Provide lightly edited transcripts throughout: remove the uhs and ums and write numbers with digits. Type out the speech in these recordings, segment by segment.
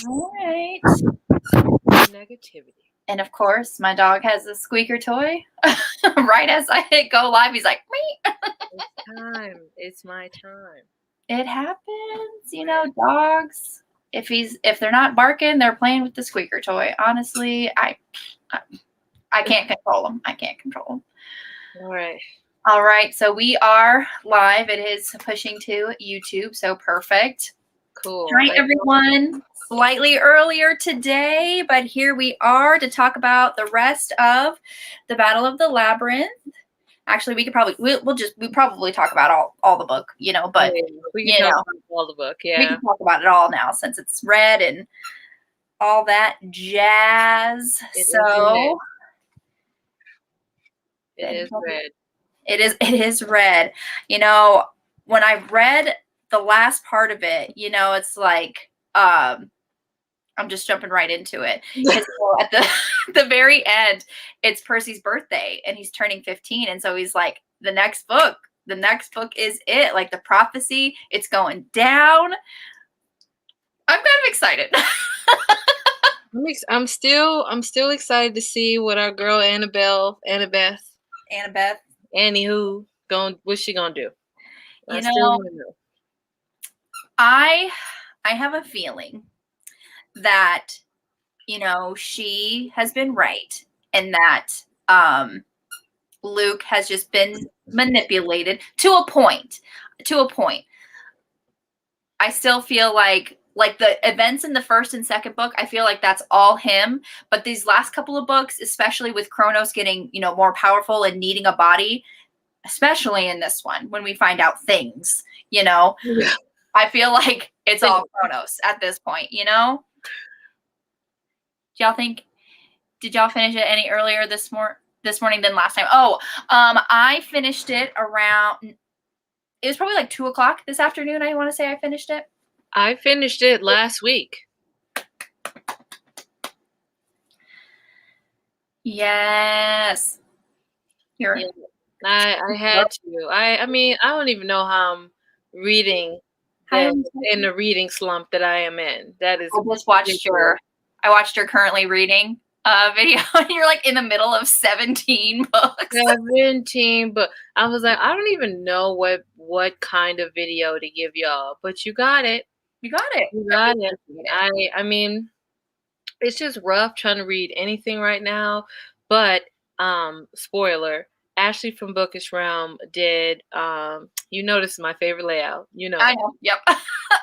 All right. Negativity. And of course, my dog has a squeaker toy. Right as I hit go live, he's like, me. It's time. It's my time. It happens, you know, dogs. If they're not barking, they're playing with the squeaker toy. Honestly, I can't control them. I can't control them. All right. All right. So we are live. It is pushing to YouTube. So perfect. Cool. Hi, everyone. Slightly earlier today, but here we are to talk about the rest of the Battle of the Labyrinth. Actually, we'll probably talk about all the book, you know, but we can talk about all the book, yeah. We can talk about it all now since it's read and all that jazz. It is red. It is red. You know, when I read the last part of it, you know, it's like I'm just jumping right into it. So at the very end, it's Percy's birthday and he's turning 15. And so he's like, the next book is it. Like the prophecy, it's going down. I'm kind of excited. I'm still excited to see what our girl Annabeth, Anywho, what's she gonna do? You know, I have a feeling that, you know, she has been right and that Luke has just been manipulated to a point. I still feel like the events in the first and second book, I feel like that's all him. But these last couple of books, especially with Kronos getting, you know, more powerful and needing a body, especially in this one, when we find out things, you know, yeah. I feel like it's all Kronos at this point, you know? Did y'all finish it any earlier this morning than last time? I finished it around, it was probably like 2:00 this afternoon. I want to say I finished it. I finished it last week. Yes. I had to. I mean, I don't even know how I'm reading in the reading slump that I am in. That is. I watched your currently reading video. You're like in the middle of 17 books. 17, but I was like, I don't even know what kind of video to give y'all, but you got it. You got it. I mean, it's just rough trying to read anything right now, but spoiler, Ashley from Bookish Realm did you notice my favorite layout, you know. I know. Yep.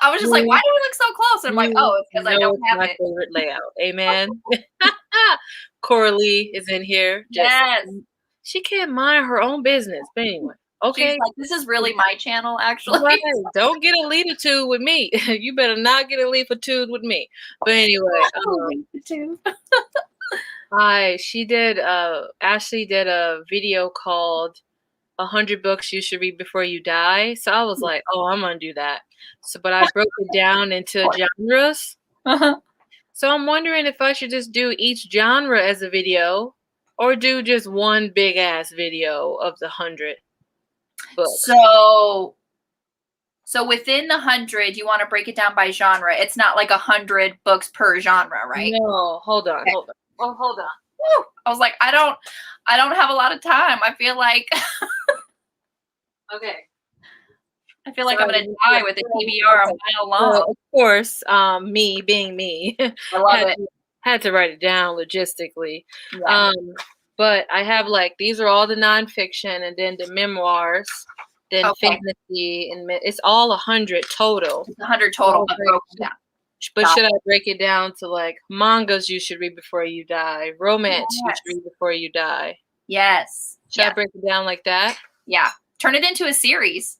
I was just like, why do we look so close? And I'm like, oh, it's because I don't have my favorite layout. Amen. Coralie is in here. Yes. She can't mind her own business. But anyway. Okay. She's like, this is really my channel, actually. Right. Don't get a lead-a-tude with me. You better not get a lead-a-tude with me. But anyway. Ashley did a video called 100 Books You Should Read Before You Die. So I was like, oh, I'm going to do that. But I broke it down into genres. Uh-huh. So I'm wondering if I should just do each genre as a video or do just one big-ass video of the 100 books. So within the 100, you want to break it down by genre. It's not like 100 books per genre, right? No, hold on. Oh, hold on. Woo! I was like, I don't have a lot of time. I feel like okay. I feel like I'm gonna die with a TBR a mile long. Well, of course, me being me, I love it. Had to write it down logistically. Yeah. But I have these are all the nonfiction, and then the memoirs, then fantasy, and it's all 100 total. 100 total. But should I break it down to mangas you should read before you die, romance you should read before you die? Yes. Should I break it down like that? Yeah. Turn it into a series.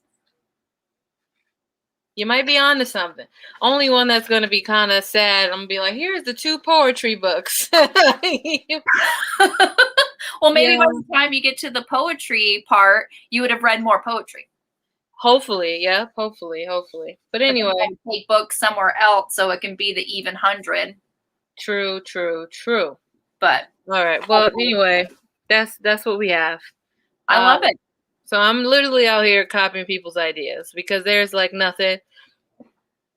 You might be onto something. Only one that's going to be kind of sad. I'm going to be like, here's the 2 poetry books. Well, maybe by the time you get to the poetry part, you would have read more poetry. Hopefully, yeah. Hopefully. But anyway. Take books somewhere else so it can be the even 100. True. But. All right. Well, anyway, that's what we have. I love it. So I'm literally out here copying people's ideas because there's nothing.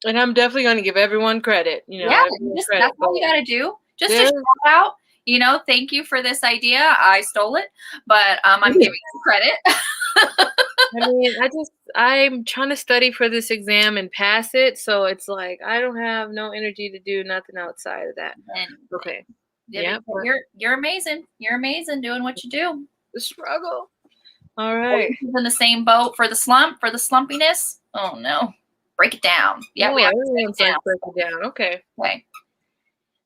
And I'm definitely going to give everyone credit. Yeah, Everyone that's credit. all you got to do. Just to There's shout out, thank you for this idea. I stole it, but I'm giving you credit. I mean, I'm trying to study for this exam and pass it, so it's like I don't have no energy to do nothing outside of that. And Okay. yeah, Yeah, but you're amazing. You're amazing doing what you do. the struggle. All right. In the same boat for the slumpiness. Oh no, break it down. Yeah, we No, have to break everyone's it like down. break it down. Okay. Okay.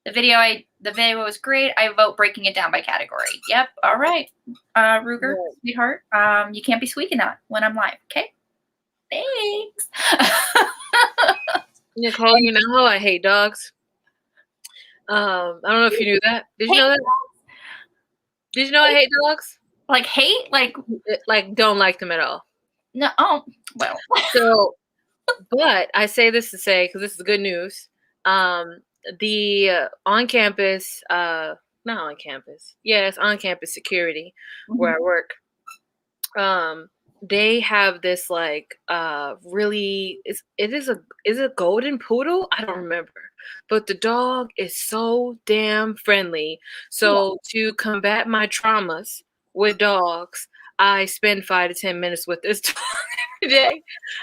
The video was great. I vote breaking it down by category. Yep. All right. Ruger, Right. sweetheart. You can't be squeaking that when I'm live. Okay. Thanks. Nicole, you know how I hate dogs. I don't know if you knew that. Did you know that? Did you know I hate dogs? Like hate? Like don't like them at all. No. Oh, well. So, but I say this to say because this is good news. The on campus, not on campus, yes, on campus security where I work. They have this like really is a golden poodle? I don't remember. But the dog is so damn friendly. So to combat my traumas with dogs, I spend 5 to 10 minutes with this dog every day.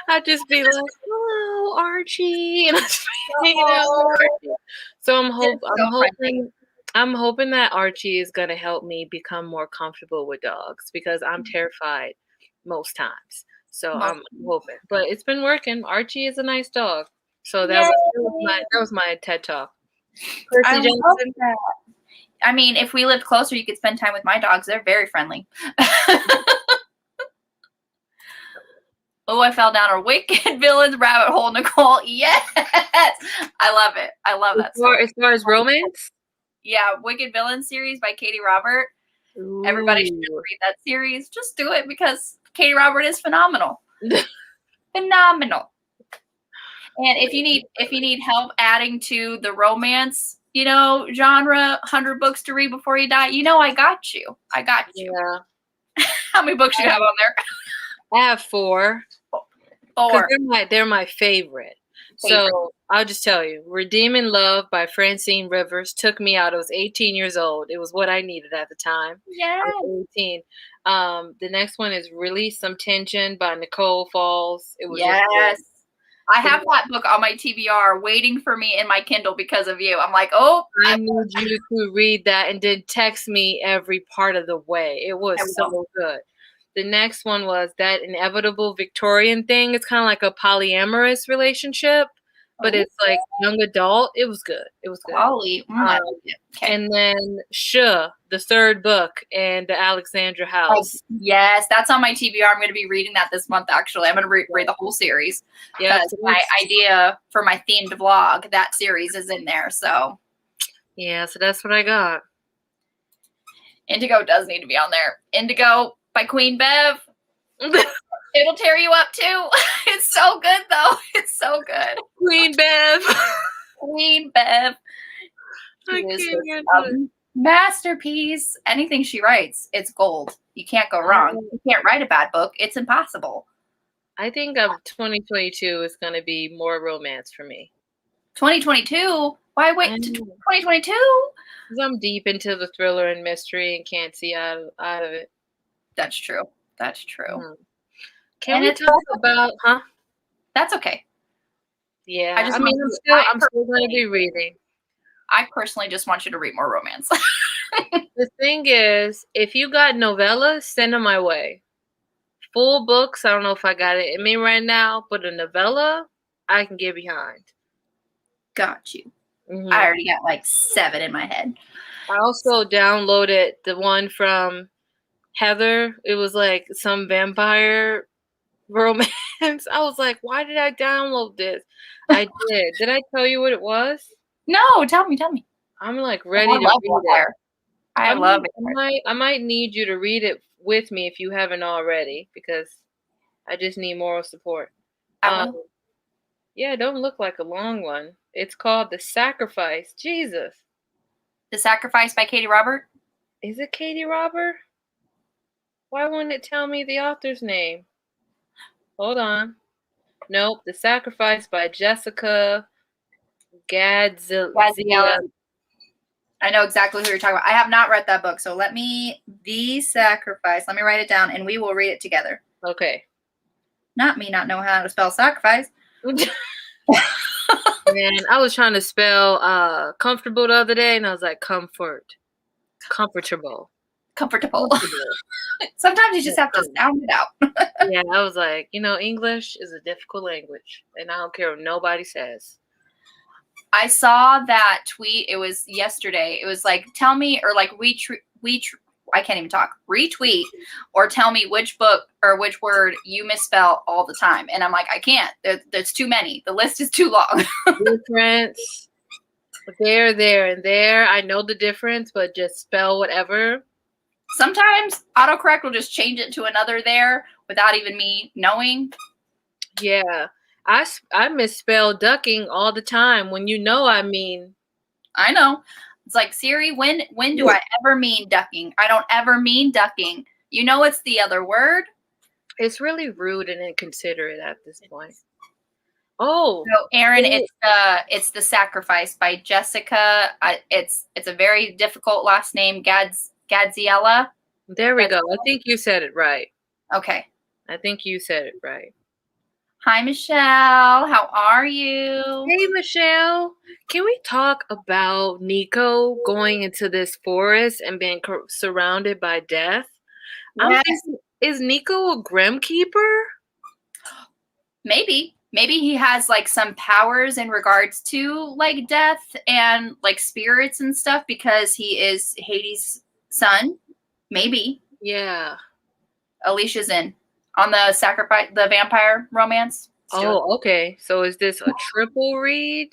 I just be like, "Hello, Archie," and I just be hanging out with Archie. So I'm hoping that Archie is gonna help me become more comfortable with dogs because I'm terrified most times. So I'm hoping, but it's been working. Archie is a nice dog. So that was my TED talk. I Percy love Johnson. that. I mean, if we lived closer, you could spend time with my dogs. They're very friendly. Oh, I fell down a wicked villains rabbit hole, Nicole. Yes, I love it. I love that story. As far as romance, yeah, Wicked Villain series by Katie Robert. ooh. Everybody should read that series. Just do it because Katie Robert is phenomenal. Phenomenal. And if you need help adding to the romance, genre, 100 books to read before you die, I got you. I got you. Yeah. How many books do you have on there? I have 4. 4. They're my favorite. So I'll just tell you, Redeeming Love by Francine Rivers took me out. I was 18 years old. It was what I needed at the time. Yeah. I was 18. The next one is Release Some Tension by Nicole Falls. It was yes. I have that book on my TBR waiting for me in my Kindle because of you. I'm like, oh, I need you to read that and then text me every part of the way. It was so good. The next one was That Inevitable Victorian Thing. It's kind of like a polyamorous relationship, but it's like young adult. It was good. It was good. Poly. I like it. Okay. And then Shuh, the 3rd book, and the Alexandra House. Yes, that's on my TBR. I'm going to be reading that this month, actually. I'm going to read the whole series. Yeah. My idea for my themed vlog, that series is in there. So. Yeah, so that's what I got. Indigo does need to be on there. Indigo by Queen Bev. It'll tear you up too. It's so good though. It's so good. Queen Bev. Queen Bev. She is a masterpiece. Anything she writes, it's gold. You can't go wrong. You can't write a bad book. It's impossible. I think 2022 is going to be more romance for me. 2022? Why wait to 2022? Because I'm deep into the thriller and mystery and can't see out of it. That's true. That's true. Mm-hmm. Can we talk about, That's okay. Yeah. I'm still going to be reading. I personally just want you to read more romance. The thing is, if you got novellas, send them my way. Full books, I don't know if I got it in me right now, but a novella, I can get behind. Got you. Mm-hmm. I already got like 7 in my head. I also downloaded the one from Heather. It was like some vampire romance. I was like, why did I download this? I did. Did I tell you what it was? No, tell me. I'm like ready to read it. I love it. I might need you to read it with me if you haven't already, because I just need moral support. Yeah, it don't look like a long one. It's called The Sacrifice. Jesus. The Sacrifice by Katie Robert? Is it Katie Robert? Why wouldn't it tell me the author's name? Hold on. Nope. The Sacrifice by Jessica Gadzilla. Gaziella. I know exactly who you're talking about. I have not read that book, so The Sacrifice. Let me write it down, and we will read it together. Okay. Not me not knowing how to spell sacrifice. Man, I was trying to spell comfortable the other day, and I was like, comfortable. Comfortable. Sometimes you just have to sound it out. Yeah, I was like, English is a difficult language, and I don't care what nobody says. I saw that tweet. It was yesterday. It was like, tell me, or like I can't even talk. Retweet or tell me which book or which word you misspell all the time. And I'm like, I can't. There's too many. The list is too long. Difference. There, and there. I know the difference, but just spell whatever. Sometimes autocorrect will just change it to another there without even me knowing. Yeah. I misspell ducking all the time when I mean. I know. It's like, Siri, when do I ever mean ducking? I don't ever mean ducking. You know it's the other word. It's really rude and inconsiderate at this point. Oh. So Aaron, it's The Sacrifice by Jessica. It's a very difficult last name, Gaziella. There we go. I think you said it right. Okay. I think you said it right. Hi, Michelle. How are you? Hey, Michelle. Can we talk about Nico going into this forest and being surrounded by death? Yes. Is Nico a Grim Keeper? Maybe he has like some powers in regards to like death and like spirits and stuff because he is Hades' son. Maybe. Yeah. Alicia's in on the vampire romance. Oh, okay. So is this a triple read?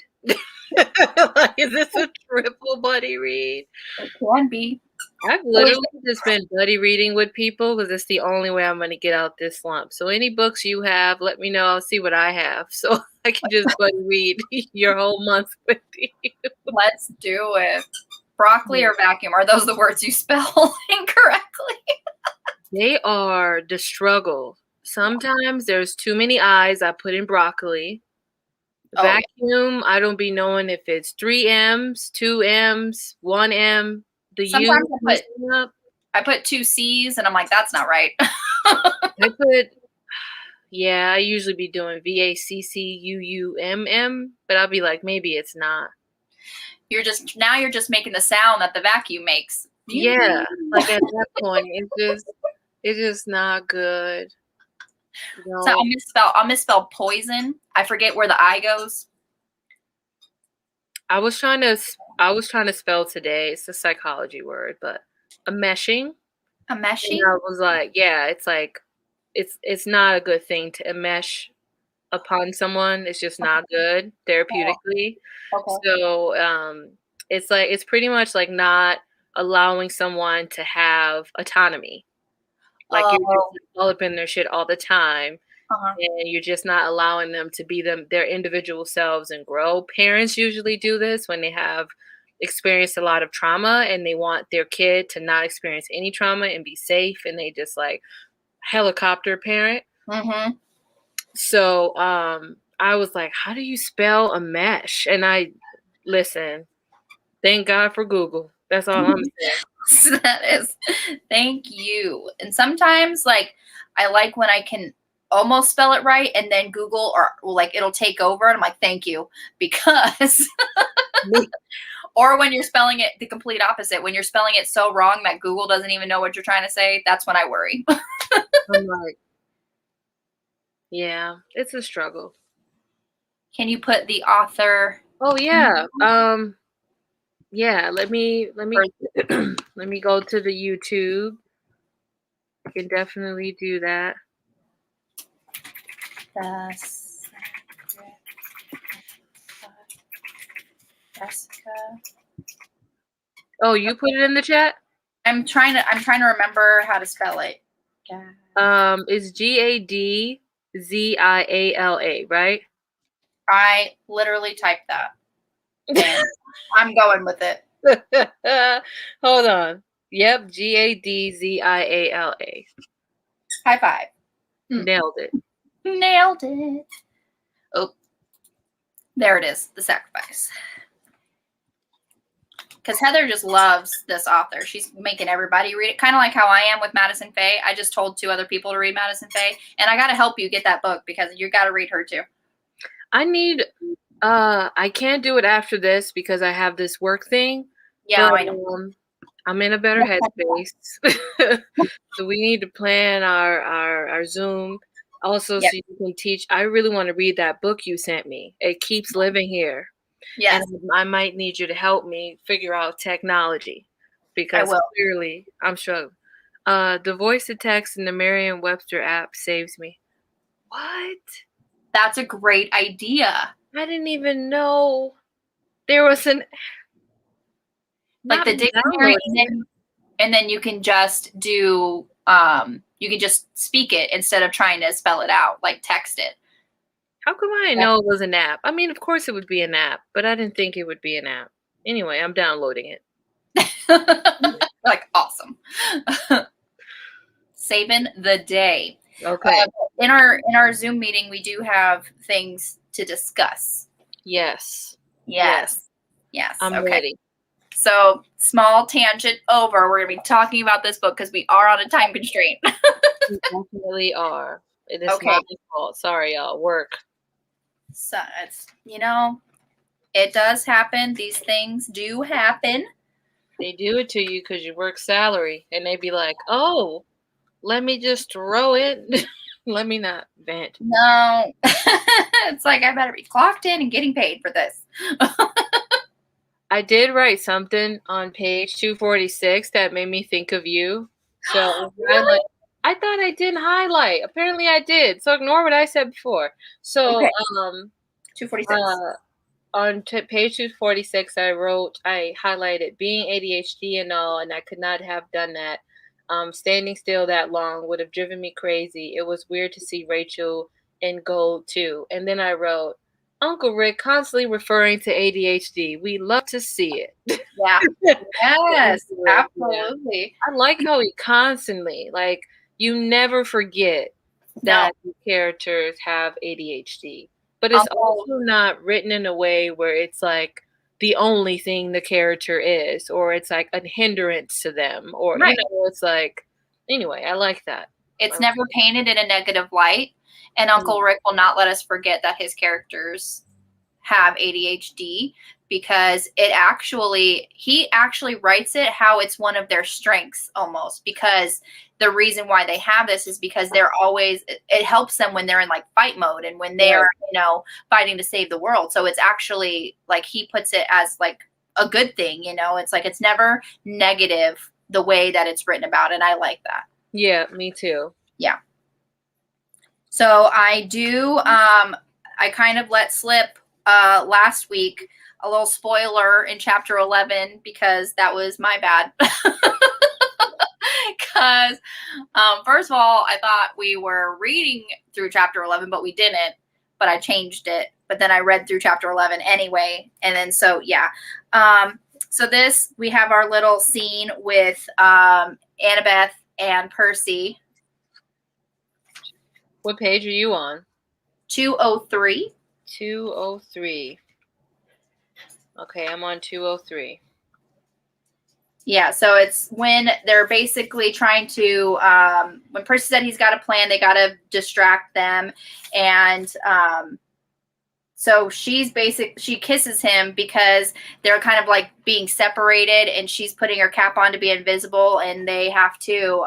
Is this a triple buddy read? It can be. I've literally just been buddy reading with people because it's the only way I'm going to get out this slump. So any books you have, let me know. I'll see what I have. So I can just buddy read your whole month with you. Let's do it. Broccoli or vacuum? Are those the words you spell incorrectly? They are the struggle. Sometimes there's too many I's. I put in broccoli. Vacuum, I don't be knowing if it's 3 M's, 2 M's, 1 M. Sometimes I put 2 C's and I'm like, that's not right. I usually be doing VACCUUMM, but I'll be like, maybe it's not. You're just making the sound that the vacuum makes. Yeah, like at that point, it's just not good. So I'll misspell poison. I forget where the I goes. I was trying to spell today. It's a psychology word, but enmeshing. Enmeshing? And I was like, yeah, it's like it's not a good thing to enmesh upon someone. It's just not good therapeutically. Okay. So it's pretty much like not allowing someone to have autonomy. Like you're just developing their shit all the time. And you're just not allowing them to be their individual selves and grow. Parents usually do this when they have experienced a lot of trauma and they want their kid to not experience any trauma and be safe, and they just like helicopter parent. Mm-hmm. So I was like, how do you spell a mesh? And listen, thank God for Google. That's all I'm saying. That is, thank you. And sometimes like I like when I can almost spell it right and then Google or like it'll take over and I'm like, thank you, because or when you're spelling it the complete opposite, when you're spelling it so wrong that Google doesn't even know what you're trying to say, that's when I worry. I'm like, yeah, it's a struggle. Can you put the author? Oh yeah. Yeah, let me let me go to the YouTube. I can definitely do that. Jessica. Oh, you put it in the chat? I'm trying to remember how to spell it. It's Gadziala, right? I literally typed that. And I'm going with it. Hold on. Yep, Gadzila. High five. Nailed it. Nailed it. Oh, there it is. The Sacrifice. Because Heather just loves this author. She's making everybody read it. Kind of like how I am with Madison Faye. I just told 2 other people to read Madison Faye. And I got to help you get that book because you got to read her too. I can't do it after this because I have this work thing. Yeah, but, I know. I'm in a better headspace. So we need to plan our Zoom. Also, Yep. so you can teach. I really want to read that book you sent me. It keeps living here. Yes. And I might need you to help me figure out technology because clearly I'm struggling. The voice to text in the Merriam-Webster app saves me. What? That's a great idea. I didn't even know there was an like the dictionary, and then you can just do you can just speak it instead of trying to spell it out, like text it. How come I didn't know it was an app? I mean, of course it would be an app, but I didn't think it would be an app. Anyway, I'm downloading it. Like, awesome. Saving the day. Okay. In our Zoom meeting, we do have things to discuss. Yes. I'm ready. So, small tangent over. We're going to be talking about this book because we are on a time constraint. We definitely are. It is not my fault. Sorry, y'all. Work. So, it's, it does happen. These things do happen. They do it to you because you work salary. And they be like, oh, let me just throw it. Let me not vent. No. It's like, I better be clocked in and getting paid for this. I did write something on page 246 that made me think of you. So Really? I thought I didn't highlight. Apparently I did. So ignore what I said before. So 246. On page 246, I highlighted being ADHD and all, and I could not have done that. Standing still that long would have driven me crazy. It was weird to see Rachel in gold too. And then I wrote, Uncle Rick constantly referring to ADHD. We love to see it. Yeah. Yes, absolutely. I like how he constantly, like, you never forget that the characters have ADHD. But it's also not written in a way where it's like the only thing the character is, or it's like a hindrance to them, or, it's like, anyway, I like that. It's never painted in a negative light. And Uncle Rick will not let us forget that his characters have ADHD because he actually writes it how it's one of their strengths almost, because the reason why they have this is because it helps them when they're in like fight mode and when they're, fighting to save the world. So it's actually like he puts it as like a good thing, it's like it's never negative the way that it's written about. And I like that. Yeah, me too. Yeah. So I do, I kind of let slip last week a little spoiler in chapter 11 because that was my bad. Because first of all, I thought we were reading through chapter 11, but we didn't. But I changed it. But then I read through chapter 11 anyway. And then so we have our little scene with Annabeth and Percy. What page are you on? 203. 203. Okay, I'm on 203. Yeah, so it's when they're basically trying to, when Percy said he's got a plan, they got to distract them. And so she kisses him because they're kind of like being separated and she's putting her cap on to be invisible and they have to,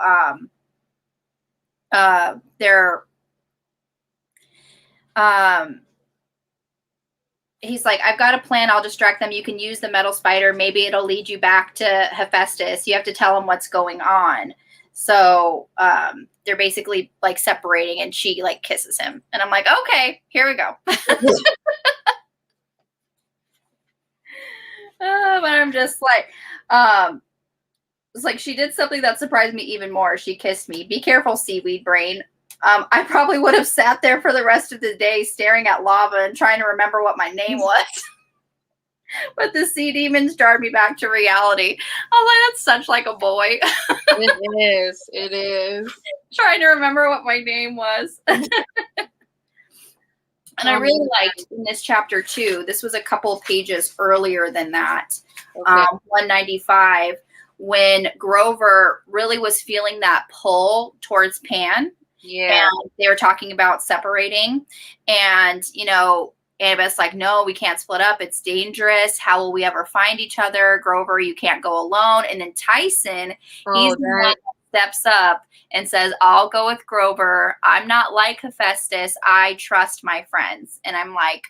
he's like, I've got a plan. I'll distract them. You can use the metal spider. Maybe it'll lead you back to Hephaestus. You have to tell him what's going on. So they're basically like separating and she like kisses him. And I'm like, okay, here we go. But I'm just like, it's like she did something that surprised me even more. She kissed me. Be careful, seaweed brain. I probably would have sat there for the rest of the day staring at lava and trying to remember what my name was. But the sea demons jarred me back to reality. I was like, that's such like a boy. It is. Trying to remember what my name was. And I really liked in this chapter too, this was a couple pages earlier than that, Okay. 195, when Grover really was feeling that pull towards Pan. Yeah. And they were talking about separating. And, you know, Annabeth's like, no, we can't split up. It's dangerous. How will we ever find each other? Grover, you can't go alone. And then Tyson, he's the one that steps up and says, I'll go with Grover. I'm not like Hephaestus. I trust my friends. And I'm like,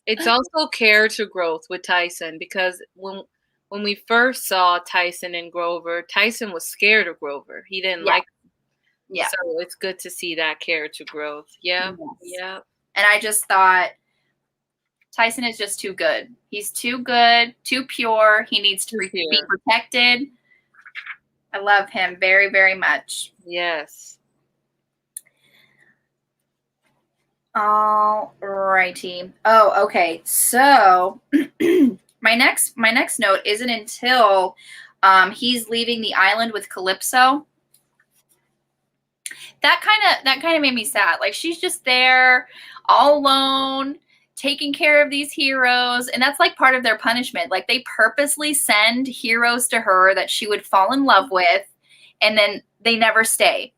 it's also character growth with Tyson, because when we first saw Tyson and Grover, Tyson was scared of Grover. He didn't like him. Yeah. So it's good to see that character growth. Yeah. Yes. Yeah. And I just thought Tyson is just too good. He's too good, too pure. He needs to be protected. I love him very, very much. Yes. All righty. Oh, okay. So my next note isn't until he's leaving the island with Calypso. That kind of made me sad. Like, she's just there all alone, taking care of these heroes, and that's like part of their punishment. Like, they purposely send heroes to her that she would fall in love with, and then they never stay.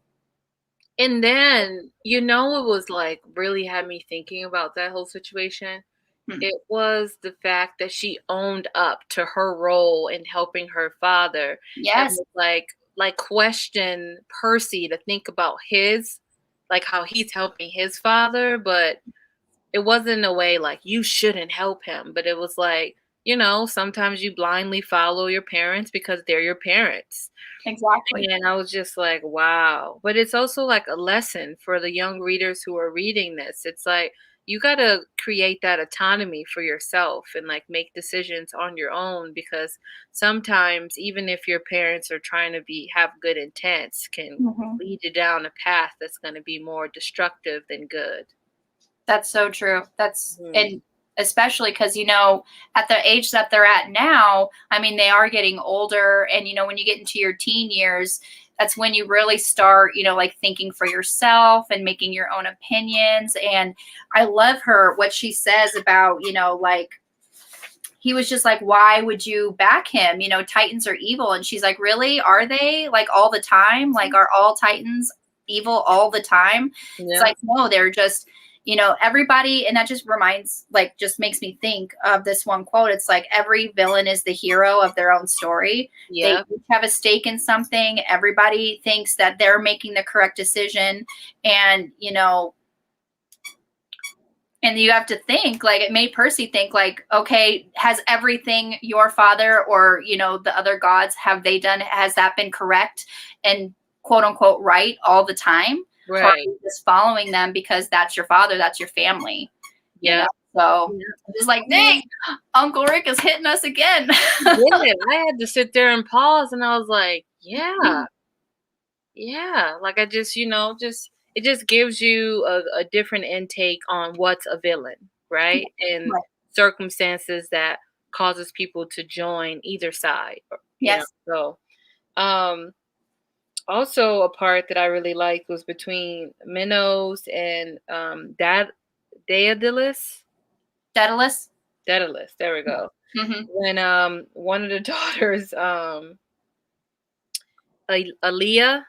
And then, you know, it was like really had me thinking about that whole situation. It was the fact that she owned up to her role in helping her father. Yes. And was like question Percy to think about his, like how he's helping his father, but it wasn't in a way like you shouldn't help him, but it was like, you know, sometimes you blindly follow your parents because they're your parents. Exactly. And I was just like, wow. But it's also like a lesson for the young readers who are reading this. It's like, you got to create that autonomy for yourself and like make decisions on your own, because sometimes even if your parents are trying to have good intents, can lead you down a path that's going to be more destructive than good. That's so true. And especially because, you know, at the age that they're at now, I mean, they are getting older, and, you know, when you get into your teen years, that's when you really start, you know, like thinking for yourself and making your own opinions. And I love what she says about, you know, like, he was just like, why would you back him? You know, Titans are evil. And she's like, really? Are they? Like, all the time? Like, are all Titans evil all the time? Yeah. It's like, no, they're just, you know, everybody. And that just just makes me think of this one quote. It's like, every villain is the hero of their own story. Yeah. They each have a stake in something. Everybody thinks that they're making the correct decision. And, you know, and you have to think, like, it made Percy think, like, okay, has everything your father or, you know, the other gods, has that been correct and quote unquote right all the time? Right. Or are you just following them because that's your father, that's your family? Yeah. You know? So it's like, dang, Uncle Rick is hitting us again. Yeah, I had to sit there and pause, and I was like, yeah. Like, I just, you know, it just gives you a different intake on what's a villain, right? And circumstances that causes people to join either side. Yes. You know? So, also a part that I really liked was between Minos and Daedalus. Daedalus. There we go. When one of the daughters, Aaliyah,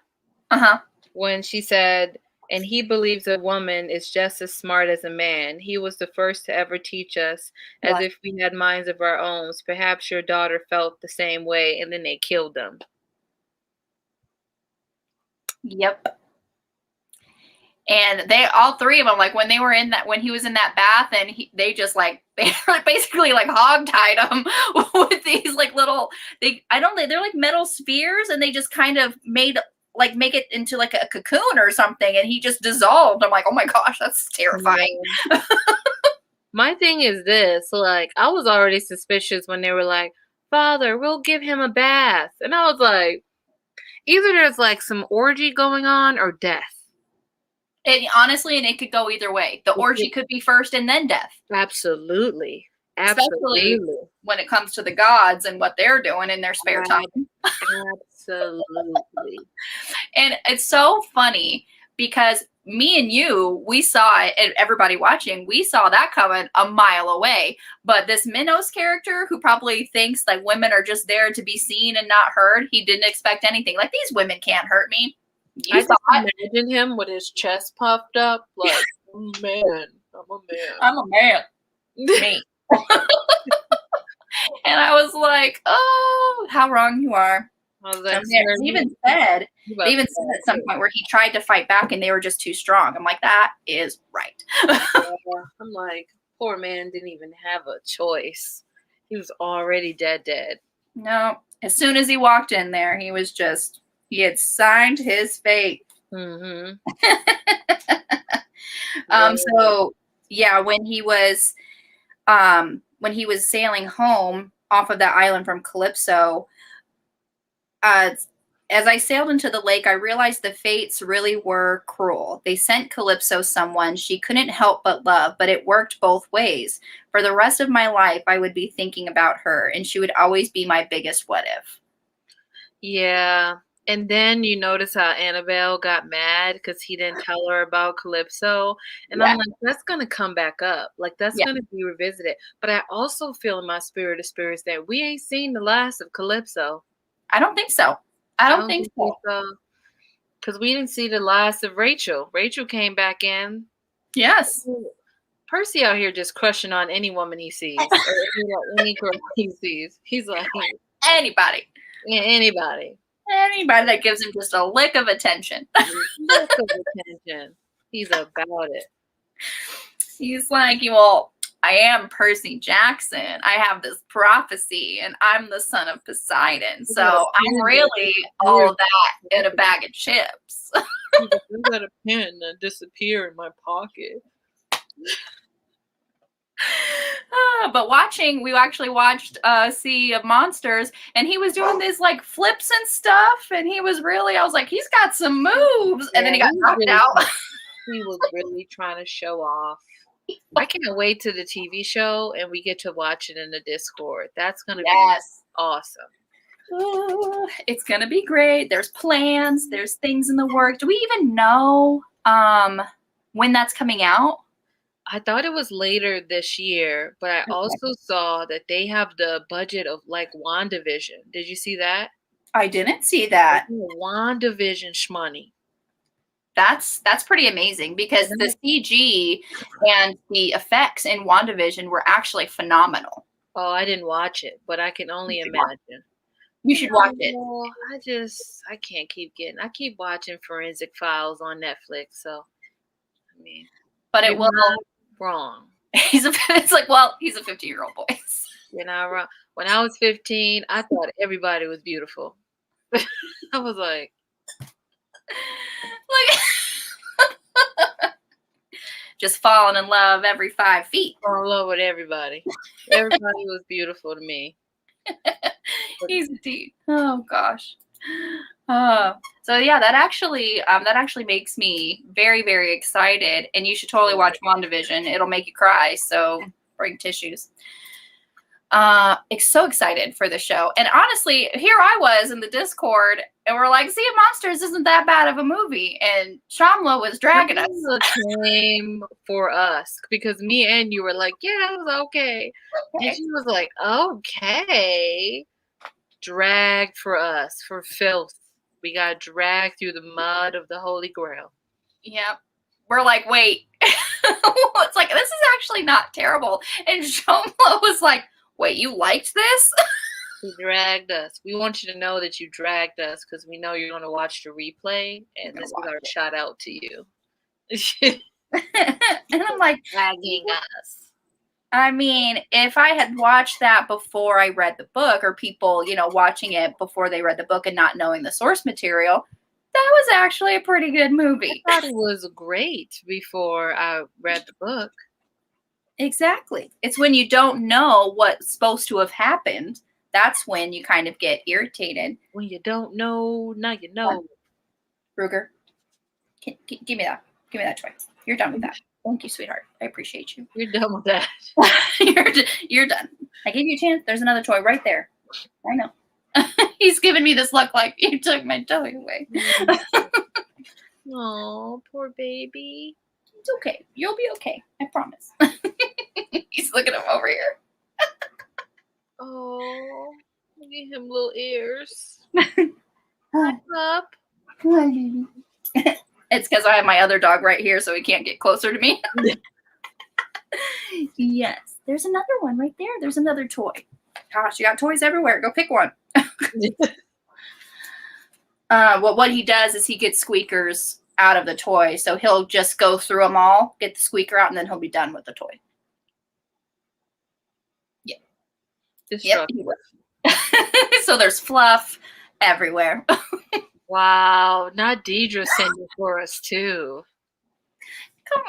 when she said, and he believes a woman is just as smart as a man. He was the first to ever teach us, as if we had minds of our own. Perhaps your daughter felt the same way, and then they killed them. Yep. And all three of them, like, when he was in that bath, and they just like, they basically like hog-tied him with these like little, they're like metal spheres, and they just kind of make it into like a cocoon or something, and he just dissolved. I'm like, oh my gosh, that's terrifying. Yeah. My thing is this, like, I was already suspicious when they were like, Father, we'll give him a bath. And I was like, either there's like some orgy going on or death. Honestly, and it could go either way. The orgy could be first and then death. Absolutely. Especially when it comes to the gods and what they're doing in their spare time. Absolutely. And it's so funny because me and you, we saw it, and everybody watching, we saw that coming a mile away. But this Minos character, who probably thinks like women are just there to be seen and not heard, he didn't expect anything. Like, these women can't hurt me. I just imagine him with his chest puffed up, like, man, I'm a man. I'm a man. Me. And I was like, oh, how wrong you are. They even said at some point where he tried to fight back and they were just too strong. I'm like, that is right. I'm like, poor man didn't even have a choice. He was already dead. No. As soon as he walked in there, he had signed his fate. Mm-hmm. So yeah, when he was sailing home off of that island from Calypso, as I sailed into the lake, I realized the fates really were cruel. They sent Calypso someone she couldn't help but love, but it worked both ways. For the rest of my life, I would be thinking about her, and she would always be my biggest what if. Yeah. And then you notice how Annabelle got mad because he didn't tell her about Calypso. And I'm like, that's going to come back up. Like, that's going to be revisited. But I also feel in my spirit of spirits that we ain't seen the last of Calypso. I don't think so. I don't think so. Because we didn't see the last of Rachel. Rachel came back in. Yes. Percy out here just crushing on any woman he sees. Or any girl he sees. He's like, anybody. Anybody that gives him just a lick of attention. He's about it. He's like, well, I am Percy Jackson. I have this prophecy, and I'm the son of Poseidon. So I'm really all of that in a bag of chips. I got a pen that disappear in my pocket. But we actually watched Sea of Monsters, and he was doing these like flips and stuff, and I was like, he's got some moves, and then he got knocked out. He was really trying to show off. I can't wait to the TV show and we get to watch it in the Discord. That's going to be awesome. It's going to be great. There's plans. There's things in the work. Do we even know when that's coming out? I thought it was later this year, but I also saw that they have the budget of like WandaVision. Did you see that? I didn't see that. WandaVision shmoney. That's pretty amazing because the CG and the effects in WandaVision were actually phenomenal. Oh, I didn't watch it, but I can only imagine. You should watch it. I can't I keep watching Forensic Files on Netflix, so I mean, but it will wrong. It's like, well, he's a 15-year-old boy. You're not wrong. When I was 15, I thought everybody was beautiful. I was like just falling in love every 5 feet. Fall in love with everybody. Everybody was beautiful to me. He's a teen. Oh gosh. So yeah, that actually makes me very, very excited, and you should totally watch WandaVision. It'll make you cry, so bring tissues. So excited for the show. And honestly, here I was in the Discord, and we're like, Sea of Monsters isn't that bad of a movie. And Shamla was dragging us. Came for us because me and you were like, yeah, it was okay. And she was like, okay. Dragged for us for filth. We got dragged through the mud of the Holy Grail. Yep. We're like, wait. It's like, this is actually not terrible. And Shamla was like, wait, you liked this? You dragged us. We want you to know that you dragged us because we know you're going to watch the replay, and this is our shout out to you. And I'm like, dragging us. I mean, if I had watched that before I read the book, or people, watching it before they read the book and not knowing the source material, that was actually a pretty good movie. I thought it was great before I read the book. Exactly. It's when you don't know what's supposed to have happened. That's when you kind of get irritated. When you don't know, now you know. Ruger, give me that. Give me that toy. You're done with that. Thank you, sweetheart. I appreciate you. You're done with that. You're done. I gave you a chance. There's another toy right there. I know. He's giving me this look like you took my toy away. Oh, poor baby. It's okay. You'll be okay. I promise. He's looking him over here. Oh, look at him, little ears. Hi, Up. baby. It's because I have my other dog right here, so he can't get closer to me. Yes. There's another one right there. There's another toy. Gosh, you got toys everywhere. Go pick one. Well, what he does is he gets squeakers out of the toy. So he'll just go through them all, get the squeaker out, and then he'll be done with the toy. Yeah. Yep. So there's fluff everywhere. Wow. Not Deidre sent it for us, too. Come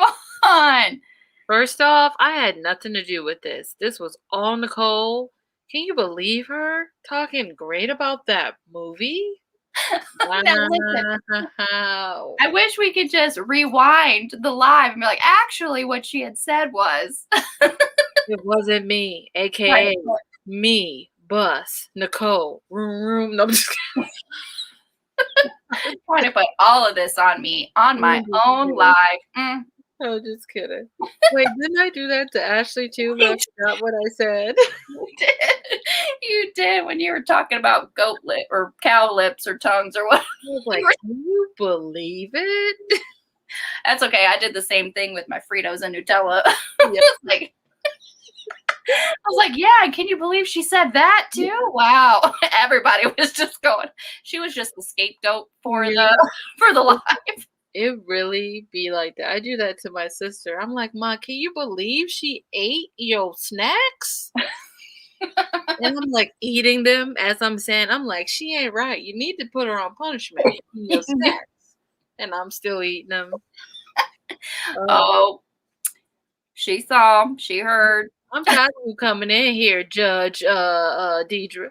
on. First off, I had nothing to do with this. This was all Nicole. Can you believe her? Talking great about that movie? Now, listen, Wow. I wish we could just rewind the live and be like, actually, what she had said was. It wasn't me, aka Right. me, Bus, Nicole, room. No, I'm just kidding. I'm trying to put all of this on me, on my own live. I'm just kidding. Wait, didn't I do that to Ashley too? But I forgot what I said. You did when you were talking about goat lip or cow lips or tongues or what. I was like, can you believe it? That's okay. I did the same thing with my Fritos and Nutella. Yeah. I was like, yeah, can you believe she said that too? Yeah. Wow. Everybody was just going. She was just the scapegoat for the live. It really be like that. I do that to my sister. I'm like, Ma, can you believe she ate your snacks? And I'm like eating them as I'm saying, I'm like, she ain't right. You need to put her on punishment. Your snacks. And I'm still eating them. Oh, she saw, she heard. I'm tired of you coming in here, Judge Deidre.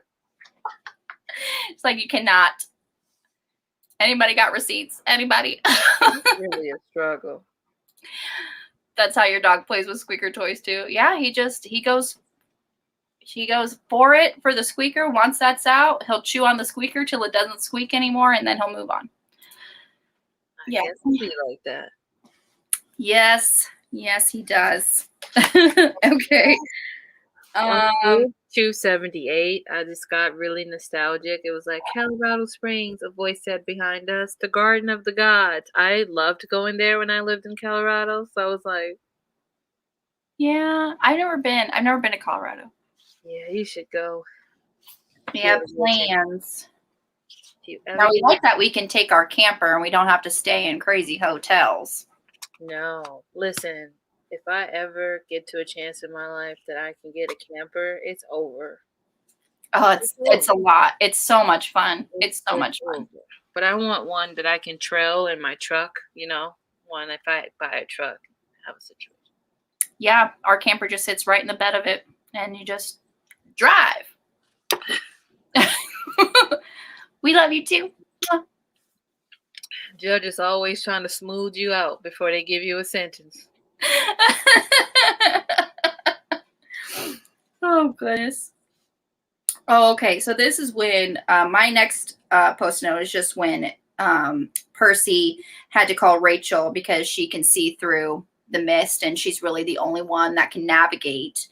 It's like you cannot. Anybody got receipts? Anybody? It's really a struggle. That's how your dog plays with squeaker toys too. Yeah, he goes for it for the squeaker. Once that's out, he'll chew on the squeaker till it doesn't squeak anymore, and then he'll move on. I guess he'll be like that. Yes, he does. Okay. 278. I just got really nostalgic. It was like Colorado Springs, a voice said behind us, the Garden of the Gods. I loved going there when I lived in Colorado, so I was like, yeah, I've never been to Colorado. Yeah, you should go. We have plans. Now we like that we can take our camper and we don't have to stay in crazy hotels. No, listen. If I ever get to a chance in my life that I can get a camper, it's over. Oh, it's a lot. It's so much fun. It's so much fun. But I want one that I can trail in my truck, one if I buy a truck, have a situation. Yeah, our camper just sits right in the bed of it and you just drive. We love you too. Judge is always trying to smooth you out before they give you a sentence. Oh, goodness. Oh, okay. So this is when my next post note is just when Percy had to call Rachel because she can see through the mist and she's really the only one that can navigate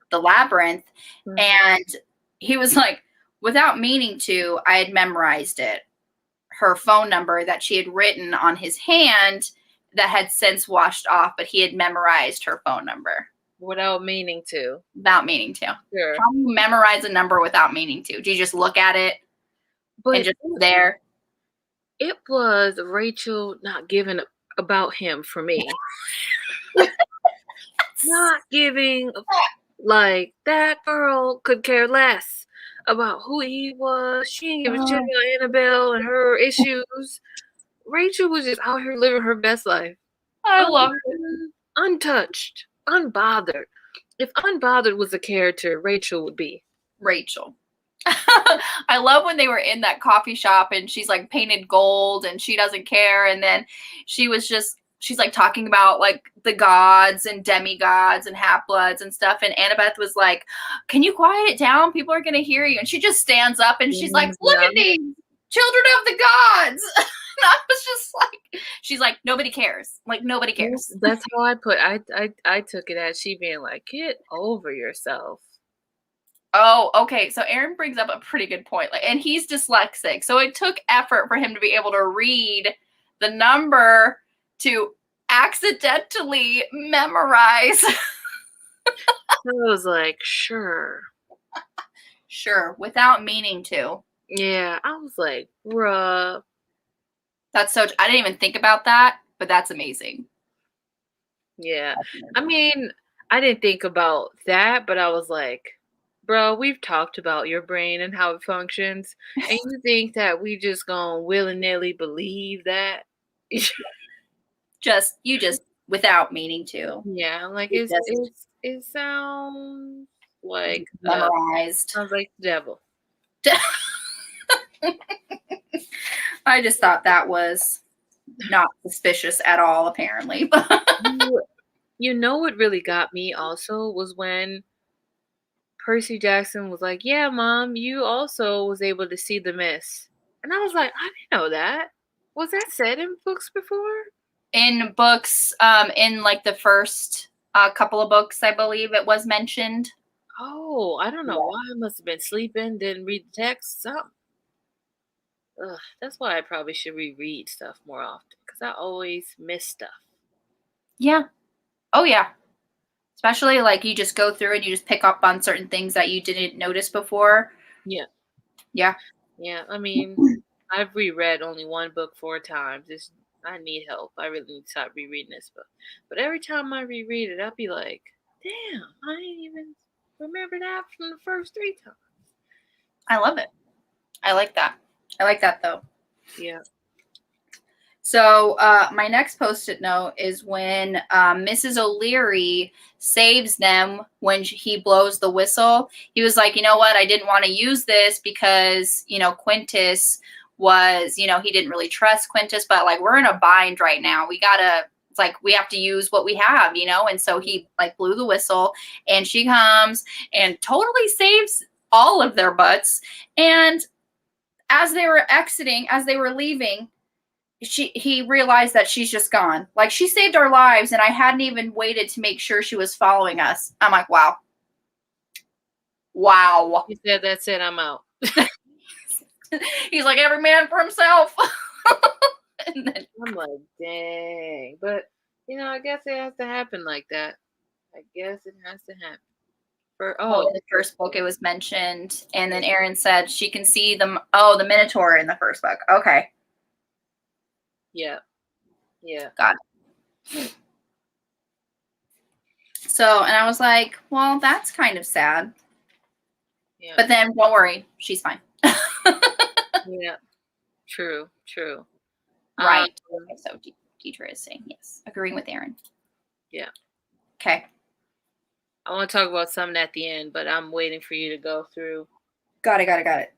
the labyrinth. Mm-hmm. And he was like, without meaning to, I had memorized it. Her phone number that she had written on his hand that had since washed off, but he had memorized her phone number. Without meaning to. Without meaning to. Sure. How do you memorize a number without meaning to? Do you just look at it and just there? It was Rachel not giving about him for me. Not giving, like, that girl could care less about who he was. She didn't give a shit about Annabelle and her issues. Rachel was just out here living her best life. I love it. Untouched, unbothered. If unbothered was a character, Rachel would be. Rachel. I love when they were in that coffee shop and she's like painted gold and she doesn't care. And then she's like talking about like the gods and demigods and half-bloods and stuff. And Annabeth was like, can you quiet it down? People are going to hear you. And she just stands up and she's like, look at these children of the gods. I was just like, she's like, nobody cares. Like, nobody cares. That's how I put I took it as she being like, "Get over yourself." Oh, okay. So Aaron brings up a pretty good point. Like, and he's dyslexic. So it took effort for him to be able to read the number to accidentally memorize. I was like, "Sure." Sure, without meaning to. Yeah, I was like, "Bruh." That's so, I didn't even think about that, but that's amazing. Yeah. I mean, I didn't think about that, but I was like, "Bro, we've talked about your brain and how it functions, and you think that we just gonna willy-nilly believe that?" You just without meaning to. Yeah, like You just it like memorized. sounds like the devil. I just thought that was not suspicious at all, apparently. You you know what really got me also was when Percy Jackson was like, "Yeah, mom, you also was able to see the mist." And I was like, "I didn't know that. Was that said in books before?" In books, in like the first couple of books, I believe it was mentioned. Oh, I don't know Yeah. why. I must have been sleeping, didn't read the text. Something. Ugh, that's why I probably should reread stuff more often because I always miss stuff. Yeah. Oh, yeah. Especially like you just go through and you just pick up on certain things that you didn't notice before. Yeah, Yeah. yeah. I mean, I've reread only one book 4 times. I need help. I really need to stop rereading this book. But every time I reread it, I'll be like, "Damn, I didn't even remember that from the first 3 times." I love it. I like that. I like that though. Yeah. So my next post-it note is when Mrs. O'Leary saves them when he blows the whistle. He was like, you know what? I didn't want to use this because, Quintus was, he didn't really trust Quintus, but like we're in a bind right now. It's like we have to use what we have, And so he like blew the whistle and she comes and totally saves all of their butts. And as they were leaving, he realized that she's just gone. Like she saved our lives and I hadn't even waited to make sure she was following us. I'm like, wow. Wow. He said, "That's it. I'm out." He's like, every man for himself. And then, I'm like, dang. But, I guess it has to happen like that. I guess it has to happen. well, in the first book it was mentioned, and then Aaron said she can see the Minotaur in the first book. Okay. Yeah. Yeah. Got it. So, and I was like, well, that's kind of sad. Yeah. But then don't worry, she's fine. Yeah. True. Right. Okay, so Deidre is saying yes. Agreeing with Aaron. Yeah. Okay. I want to talk about something at the end, but I'm waiting for you to go through. Got it.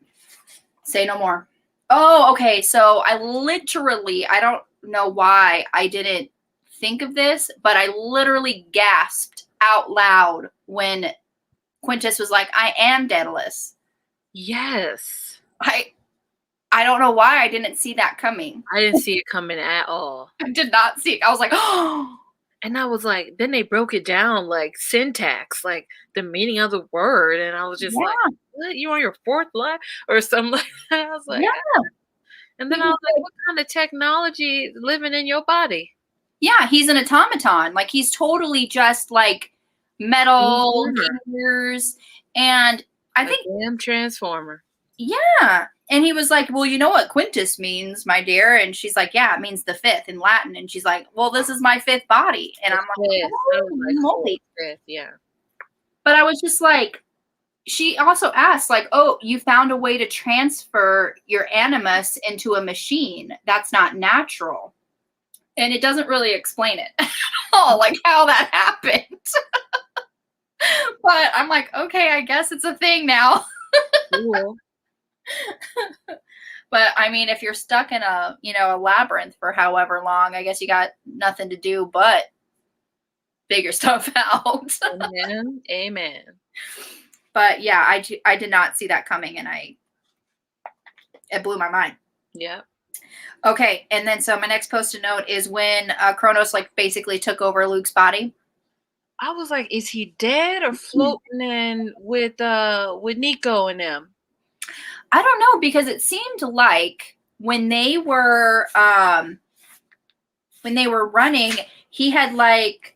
Say no more. Oh, okay. So I don't know why I didn't think of this, but I literally gasped out loud when Quintus was like, I am Daedalus. Yes. I don't know why I didn't see that coming. I didn't see it coming at all. I did not see it. I was like, oh. And I was like, then they broke it down like syntax, like the meaning of the word. And I was just like, what? You on your fourth life or something like that? I was like, yeah. And then I was like, what kind of technology is living in your body? Yeah, he's an automaton. Like he's totally just like metal gears. And I think damn transformer. Yeah. And he was like, well, you know what Quintus means, my dear? And she's like, yeah, it means the fifth in Latin. And she's like, well, this is my fifth body. And I'm like, holy fifth, yeah. But I was just like, she also asked, like, oh, you found a way to transfer your animus into a machine. That's not natural. And it doesn't really explain it at all, like how that happened. But I'm like, okay, I guess it's a thing now. Cool. But I mean, if you're stuck in a labyrinth for however long, I guess you got nothing to do but figure stuff out. Amen. But yeah, I did not see that coming, and it blew my mind. Yeah. Okay, and then so my next post-it note is when Kronos like basically took over Luke's body. I was like, is he dead or floating in with Nico and them? I don't know because it seemed like when they were running, he had like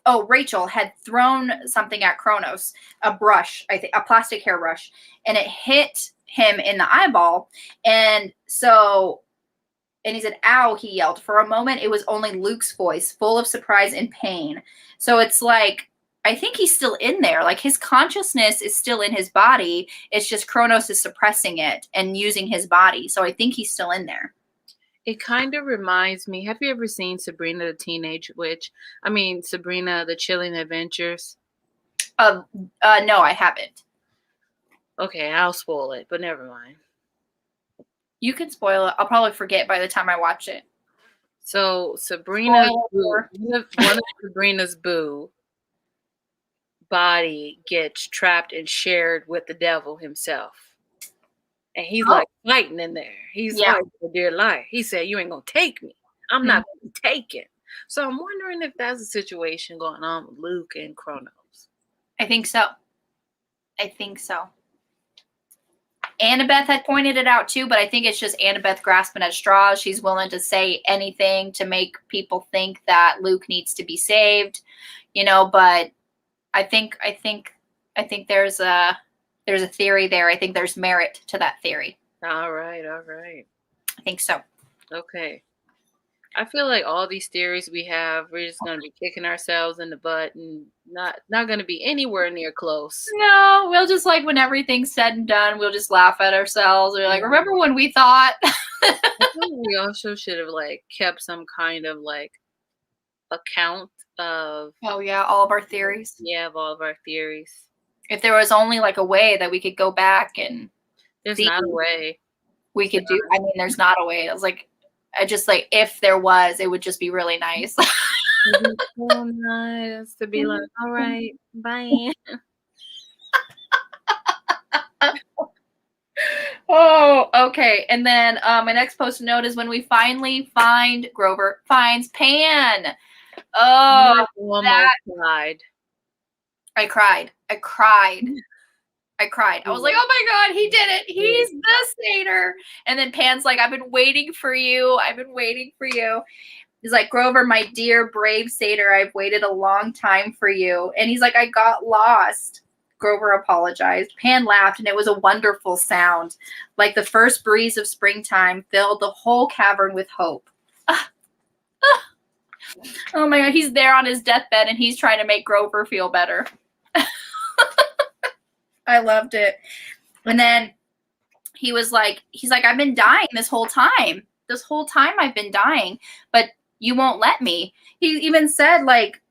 oh, Rachel had thrown something at Kronos, a brush, I think, a plastic hairbrush, and it hit him in the eyeball. And so, and he said, ow, he yelled. For a moment, it was only Luke's voice, full of surprise and pain. So it's like, I think he's still in there. Like his consciousness is still in his body. It's just Kronos is suppressing it and using his body. So I think he's still in there. It kind of reminds me. Have you ever seen Sabrina the Teenage Witch? I mean, Sabrina the Chilling Adventures. No, I haven't. Okay, I'll spoil it, but never mind. You can spoil it. I'll probably forget by the time I watch it. So Sabrina's Spoiler. one of Sabrina's boo body gets trapped and shared with the devil himself. And he's like fighting in there. He's fighting for dear life. He said, you ain't gonna take me. I'm not gonna be taken. So I'm wondering if that's a situation going on with Luke and Kronos. I think so. I think so. Annabeth had pointed it out too, but I think it's just Annabeth grasping at straws. She's willing to say anything to make people think that Luke needs to be saved, you know, but I think there's a theory there. I think there's merit to that theory. All right. I think so. Okay. I feel like all these theories we have, we're just gonna be kicking ourselves in the butt and not gonna be anywhere near close. No, we'll just like when everything's said and done, we'll just laugh at ourselves. We're like, remember when we thought? I think we also should have like kept some kind of like account of Oh yeah, all of our theories. Yeah, of all of our theories. If there was only like a way that we could go back and There's see, not a way. we could do. I mean, there's not a way. I was like, I just like if there was, it would just be really nice. It'd be so nice to be like, all right, bye. Oh, okay. And then my next post-it note is when we finally find Grover finds Pan. Oh, Almost cried. I cried. I was like, oh my God, he did it. He's the satyr. And then Pan's like, I've been waiting for you. He's like, Grover, my dear, brave satyr, I've waited a long time for you. And he's like, I got lost. Grover apologized. Pan laughed, and it was a wonderful sound. Like the first breeze of springtime filled the whole cavern with hope. Oh my God, he's there on his deathbed, and he's trying to make Grover feel better. I loved it. And then he's like, I've been dying this whole time. This whole time I've been dying, but you won't let me. He even said like,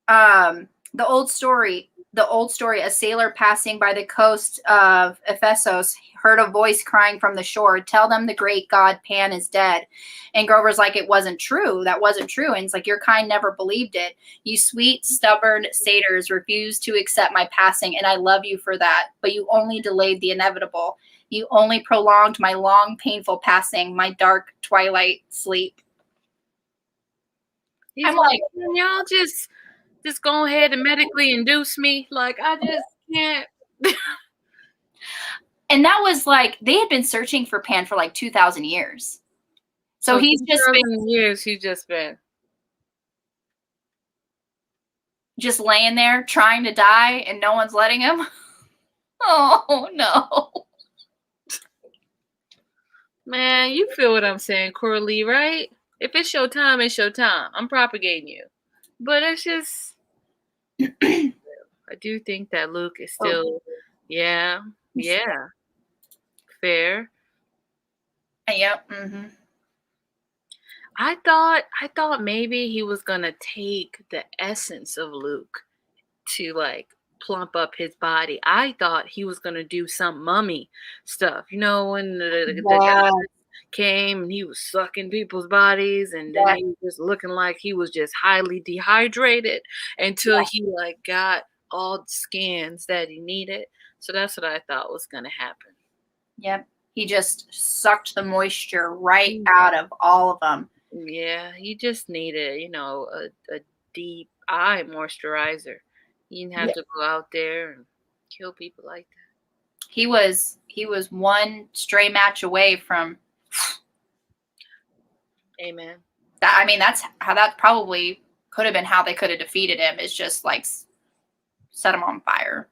the old story, a sailor passing by the coast of Ephesus heard a voice crying from the shore, tell them the great god Pan is dead. And Grover's like, it wasn't true. That wasn't true. And it's like, your kind never believed it. You sweet, stubborn satyrs refused to accept my passing, and I love you for that. But you only delayed the inevitable. You only prolonged my long, painful passing, my dark twilight sleep. I'm like, y'all just go ahead and medically induce me. Like, I just can't. And that was like, they had been searching for Pan for like 2,000 years. So he's just been years. He's just been just laying there trying to die and no one's letting him. Oh no. Man, you feel what I'm saying, Coralie, right? If it's your time, it's your time. I'm propagating you. But it's just I do think that Luke is still yeah. Fair. Yep. Mm-hmm. I thought maybe he was gonna take the essence of Luke to like plump up his body. I thought he was gonna do some mummy stuff. You know, when the guy came and he was sucking people's bodies, and then he was just looking like he was just highly dehydrated until he like got all the scans that he needed. So that's what I thought was gonna happen. Yep. He just sucked the moisture right out of all of them. Yeah, he just needed, a deep eye moisturizer. You didn't have to go out there and kill people like that. He was one stray match away from. Amen. That, I mean, that's how that probably could have been how they could have defeated him, is just like set him on fire.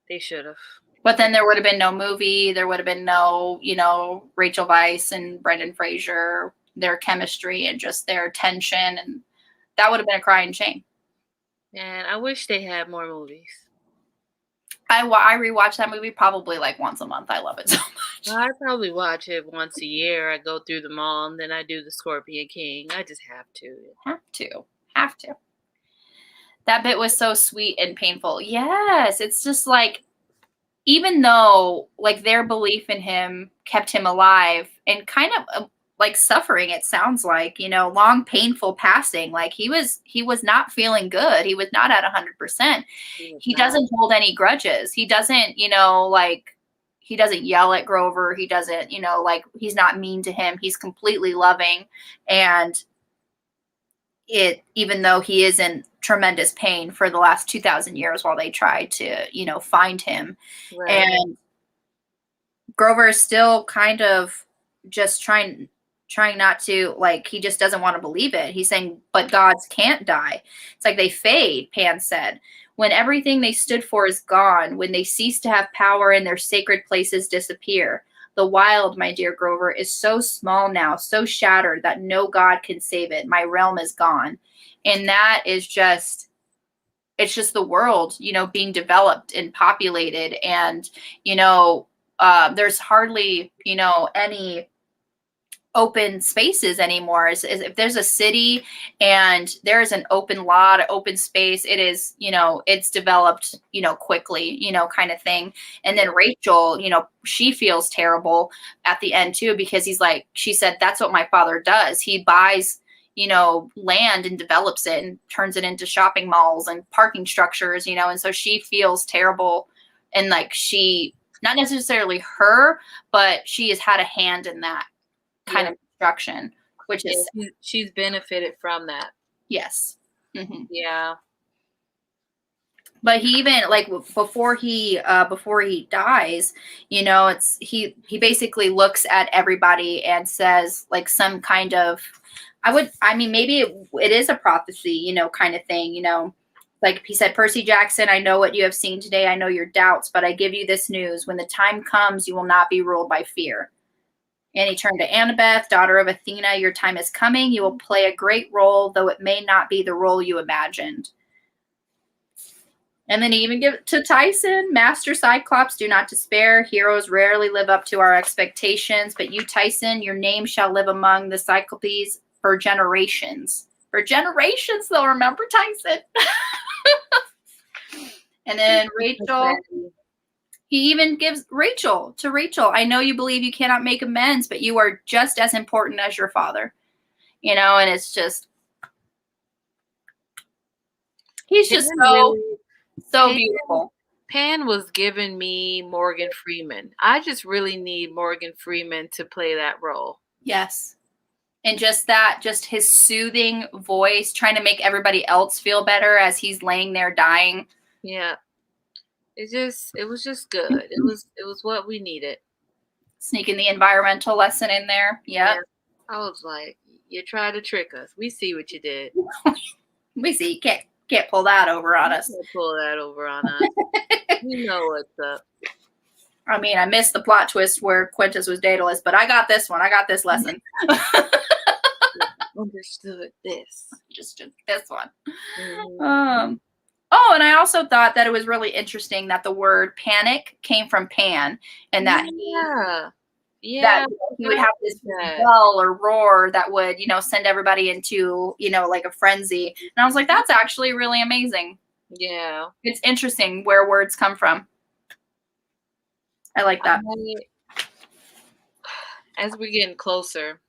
They should have. But then there would have been no movie. There would have been no, Rachel Weisz and Brendan Fraser, their chemistry and just their tension. And that would have been a crying shame. And I wish they had more movies. I rewatch that movie probably like once a month. I love it so much. I probably watch it once a year. I go through them all, and then I do the Scorpion King. I just have to. Have to. That bit was so sweet and painful. Yes, it's just like, even though like their belief in him kept him alive and kind of like suffering, it sounds like, long painful passing, like he was not feeling good. He was not at 100%. He doesn't hold any grudges. He doesn't, like, he doesn't yell at Grover. He doesn't, like, he's not mean to him. He's completely loving. And even though he is in tremendous pain for the last 2,000 years while they try to, find him. Right. And Grover is still kind of just trying not to, like, he just doesn't want to believe it. He's saying, but gods can't die. It's like they fade, Pan said. When everything they stood for is gone, when they cease to have power and their sacred places disappear. The wild, my dear Grover, is so small now, so shattered that no god can save it. My realm is gone. And that is just, it's just the world, being developed and populated. And, there's hardly, any open spaces anymore. If there's a city and there's an open lot, open space, it is, it's developed, quickly, kind of thing. And then Rachel, she feels terrible at the end too, because she said, that's what my father does. He buys, land and develops it and turns it into shopping malls and parking structures, and so she feels terrible. And like, not necessarily her, but she has had a hand in that kind of construction, which is, she's benefited from that. Yes. Mm-hmm. Yeah. But he even, like, before he dies, he basically looks at everybody and says, like, some kind of, maybe it is a prophecy, kind of thing, like he said, Percy Jackson, I know what you have seen today. I know your doubts, but I give you this news. When the time comes, you will not be ruled by fear. And he turned to Annabeth, daughter of Athena. Your time is coming. You will play a great role, though it may not be the role you imagined. And then he even gives it to Tyson. Master Cyclops, do not despair. Heroes rarely live up to our expectations. But you, Tyson, your name shall live among the Cyclopes for generations. For generations, they'll remember Tyson. And then Rachel. He even gives to Rachel. I know you believe you cannot make amends, but you are just as important as your father. And it's just, he's just so beautiful. Pan was giving me Morgan Freeman. I just really need Morgan Freeman to play that role. Yes. And just his soothing voice, trying to make everybody else feel better as he's laying there dying. Yeah. It was just good. It was what we needed. Sneaking the environmental lesson in there. Yep. Yeah. I was like, you tried to trick us. We see what you did. We see. Can't pull that over on us. Can't pull that over on us. You know what's up. I mean, I missed the plot twist where Quintus was Daedalus, but I got this one. I got this lesson. Understood this. Just this one. Mm-hmm. Oh, and I also thought that it was really interesting that the word panic came from Pan, and that that he would have this yell or roar that would, send everybody into, like a frenzy. And I was like, that's actually really amazing. Yeah. It's interesting where words come from. I like that. As we're getting closer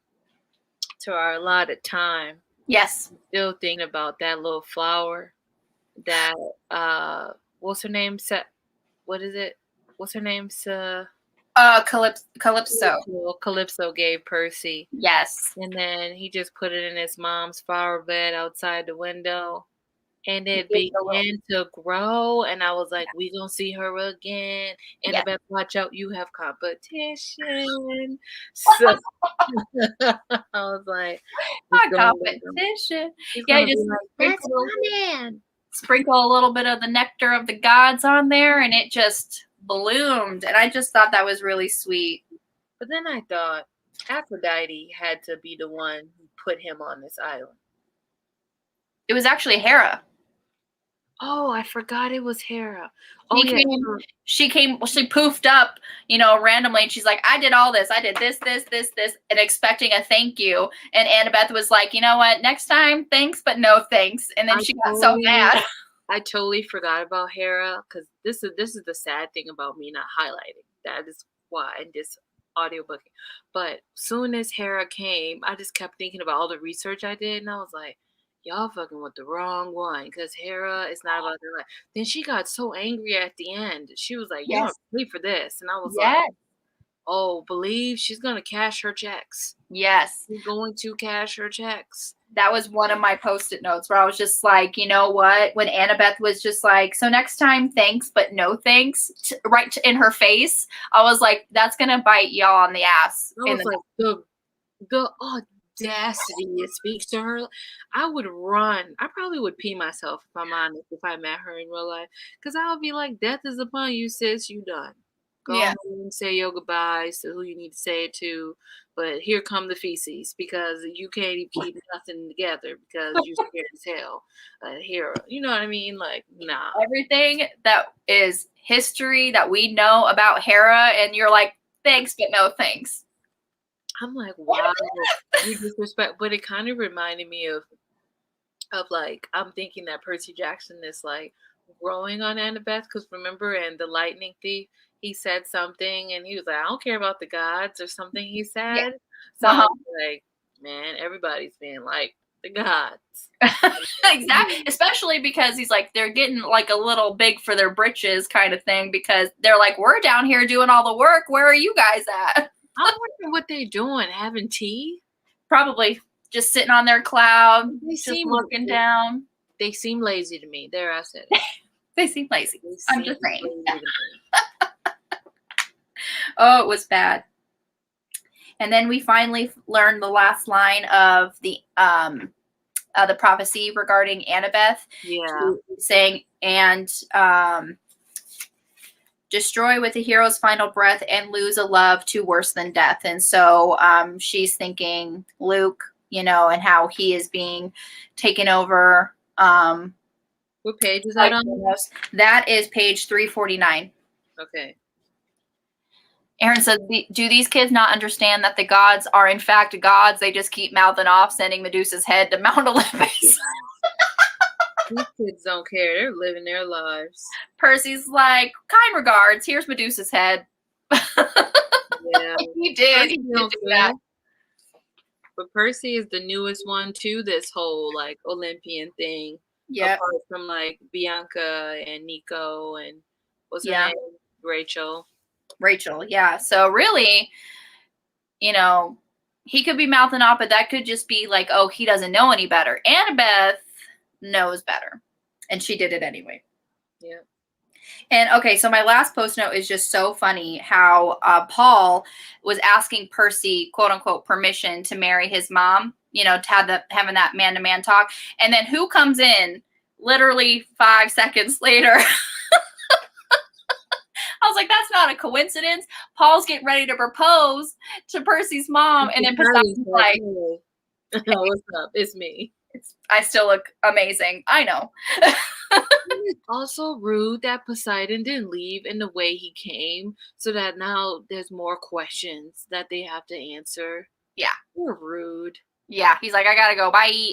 to our allotted time. Yes. I'm still thinking about that little flower. That what's her name? What is it? What's her name? Calypso. Calypso gave Percy. Yes. And then he just put it in his mom's flower bed outside the window. And it began to grow. And I was like, we gonna see her again. And I Yes. bet, watch out, you have competition. So I was like, Not competition. Yeah, just like, that's my man. Sprinkle a little bit of the nectar of the gods on there, and it just bloomed. And I just thought that was really sweet. But then I thought Aphrodite had to be the one who put him on this island. It was actually Hera. Oh, I forgot it was Hera. She poofed up, randomly, and she's like, I did all this. I did this, and expecting a thank you. And Annabeth was like, you know what? Next time, thanks, but no thanks. And then she got so mad. I totally forgot about Hera, because this is the sad thing about me not highlighting. That is why in this audiobook. But soon as Hera came, I just kept thinking about all the research I did, and I was like, y'all fucking with the wrong one, because Hera is not about their life. Then she got so angry at the end. She was like, you don't pay for this. And I was like, oh, believe she's going to cash her checks. Yes. She's going to cash her checks. That was one of my Post-it notes where I was just like, you know what? When Annabeth was just like, so next time, thanks, but no thanks, right in her face, I was like, that's going to bite y'all on the ass. I was like, the audacity it speaks to her. I would run. I probably would pee myself, if I'm honest, if I met her in real life, because I would be like, death is upon you, sis. You done. Go home and say your goodbyes to who you need to say it to, but here come the feces, because you can't even keep nothing together because you scared as hell. Hero, you know what I mean? Like, nah. Everything that is history that we know about Hera, and you're like, thanks, but no thanks. I'm like, wow, you disrespect. But it kind of reminded me of like, I'm thinking that Percy Jackson is like growing on Annabeth, because remember in The Lightning Thief, he said something and he was like, I don't care about the gods, or something he said. So I was like, man, everybody's being like the gods. Exactly. Especially because he's like, they're getting like a little big for their britches kind of thing, because they're like, we're down here doing all the work. Where are you guys at? I wonder what they're doing. Having tea? Probably just sitting on their cloud, just looking down. They seem lazy to me. There, I said it. They seem lazy. I'm just saying. Oh, it was bad. And then we finally learned the last line of the prophecy regarding Annabeth. Yeah. Saying, and destroy with the hero's final breath and lose a love too worse than death. And so she's thinking Luke, and how he is being taken over. What page is that on? That is page 349. Okay. Aaron said, do these kids not understand that the gods are in fact gods? They just keep mouthing off, sending Medusa's head to Mount Olympus. These kids don't care. They're living their lives. Percy's like, kind regards. Here's Medusa's head. Yeah. He did. He did do that. But Percy is the newest one to this whole like Olympian thing. Yeah. Apart from like Bianca and Nico and what's her name? Rachel. Yeah. So really, he could be mouthing off, but that could just be like, oh, he doesn't know any better. Annabeth knows better, and she did it anyway. Yeah. And okay, so my last post note is just so funny how Paul was asking Percy, quote unquote, permission to marry his mom, to have having that man-to-man talk. And then who comes in literally 5 seconds later? I was like, that's not a coincidence. Paul's getting ready to propose to Percy's mom, and then Poseidon's like, hey, what's up? It's me. I still look amazing. I know. It's also rude that Poseidon didn't leave in the way he came, so that now there's more questions that they have to answer. Yeah. You're rude. Yeah. He's like, I gotta go. Bye.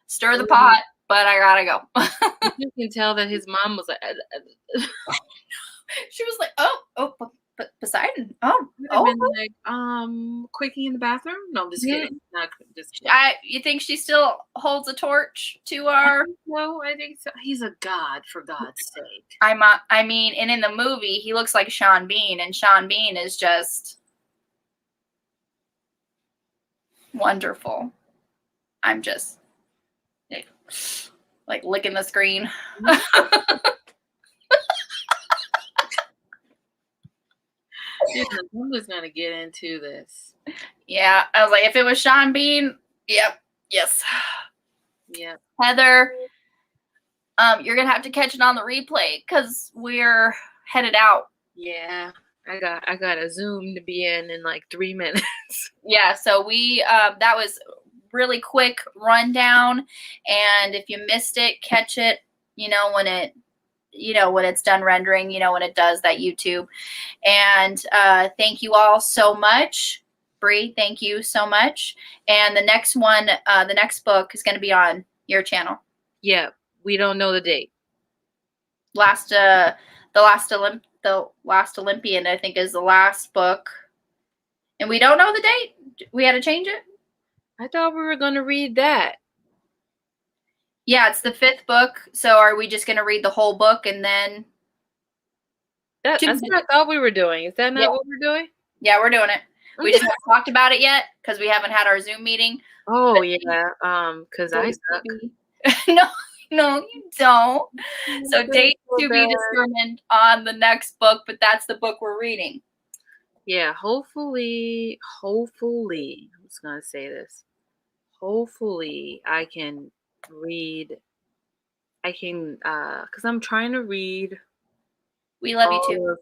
Stir the pot, but I gotta go. You can tell that his mom was like, she was like, oh, but Poseidon. Oh, been like, quickie in the bathroom? No, I'm just kidding. Not just kidding. You think she still holds a torch to our? No, I think so. He's a god, for God's sake. I mean, and in the movie, he looks like Sean Bean, and Sean Bean is just wonderful. I'm just like licking the screen. I'm just gonna get into this. Yeah, I was like, if it was Sean Bean, yep, yes. Yeah. Heather, you're gonna have to catch it on the replay because we're headed out. Yeah, I got a Zoom to be in like 3 minutes. Yeah, so we that was really quick rundown, and if you missed it, catch it. When it's done rendering. When it does that YouTube. And thank you all so much. Bree, thank you so much. And the next one, the next book is going to be on your channel. Yeah, we don't know the date. The last Olympian, I think, is the last book, and we don't know the date. We had to change it. I thought we were going to read that. Yeah, it's the 5th book. So are we just going to read the whole book and then? That's what I thought we were doing. Is that not what we're doing? Yeah, we're doing it. Okay. We just haven't talked about it yet because we haven't had our Zoom meeting. Oh, but yeah. Because I suck. No, you don't. So date to be determined on the next book, but that's the book we're reading. Yeah, hopefully, I'm just going to say this. Hopefully I can read, because I'm trying to read. We love you too.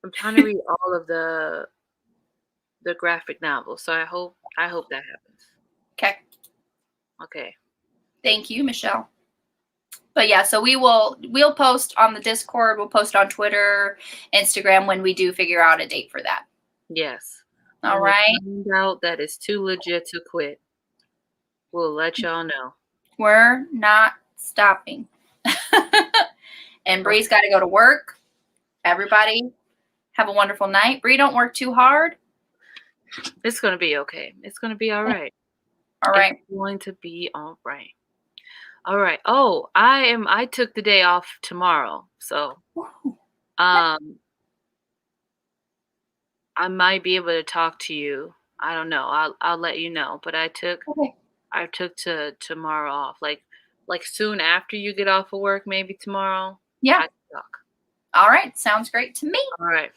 I'm trying to read all of the graphic novels, so I hope that happens. Okay. Thank you, Michelle. But yeah, so we'll post on the Discord, we'll post on Twitter, Instagram when we do figure out a date for that. Yes. All right. Find out that it's too legit to quit. We'll let y'all know. We're not stopping. And Bree's got to go to work. Everybody have a wonderful night. Bree, don't work too hard. It's going to be okay. It's going to be all right. All right. It's going to be all right. All right. Oh, I took the day off tomorrow. So I might be able to talk to you. I don't know. I'll let you know. But I took tomorrow off. Like soon after you get off of work, maybe tomorrow. Yeah. I can talk. All right. Sounds great to me. All right.